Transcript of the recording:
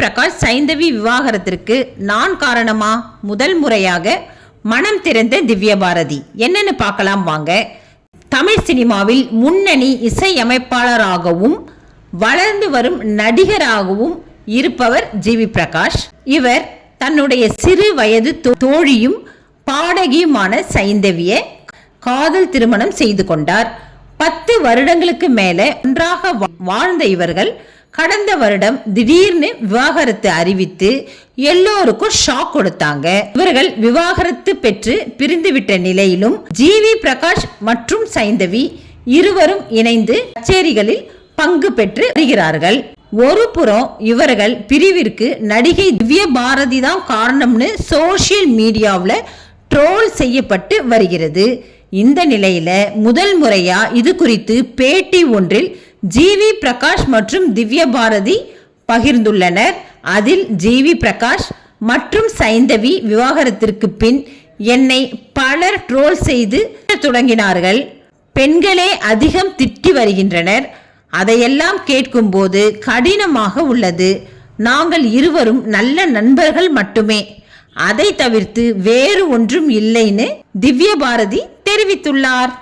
பிரகாஷ் சைந்தவி விவாகரத்திற்கு நான் காரணமா? முதல் முறையாக மனம் திறந்த திவ்ய பாரதி. என்னன்னு பார்க்கலாம் வாங்க. தமிழ் சினிமாவில் முன்னணி இசையமைப்பாளராகவும் வளர்ந்து வரும் நடிகராகவும் இருப்பவர் ஜிவி பிரகாஷ். இவர் தன்னுடைய சிறு வயது தோழியும் பாடகியுமான சைந்தவியை காதல் திருமணம் செய்து கொண்டார். 10 வருடங்களுக்கு மேல ஒன்றாக வாழ்ந்த இவர்கள் கடந்த வருடம் திடீர்னு விவாகரத்து அறிவித்து எல்லோருக்கும் ஷாக் கொடுத்தாங்க. இவர்கள் விவாகரத்து பெற்று பிரிந்துவிட்ட நிலையிலும் ஜிவி பிரகாஷ் மற்றும் சைந்தவி இருவரும் இணைந்து கச்சேரிகளில் பங்கு பெற்று வருகிறார்கள். ஒரு புறம் இவர்கள் பிரிவிற்கு நடிகை திவ்ய பாரதி தான் காரணம்னு சோசியல் மீடியாவில் ட்ரோல் செய்யப்பட்டு வருகிறது. இந்த நிலையில முதல் முறையா இது குறித்து பேட்டி ஒன்றில் ஜிவி பிரகாஷ் மற்றும் திவ்ய பாரதி பகிர்ந்துள்ளனர். அதில் ஜிவி பிரகாஷ் மற்றும் சைந்தவி விவாகரத்திற்கு பின் என்னை பலர் ட்ரோல் செய்து தொடங்கினார்கள். பெண்களே அதிகம் திட்டி வருகின்றனர். அதையெல்லாம் கேட்கும்போது கடினமாக உள்ளது. நாங்கள் இருவரும் நல்ல நண்பர்கள் மட்டுமே, அதை தவிர்த்து வேறு ஒன்றும் இல்லைன்னு திவ்ய பாரதி தெரிவித்துள்ளார்.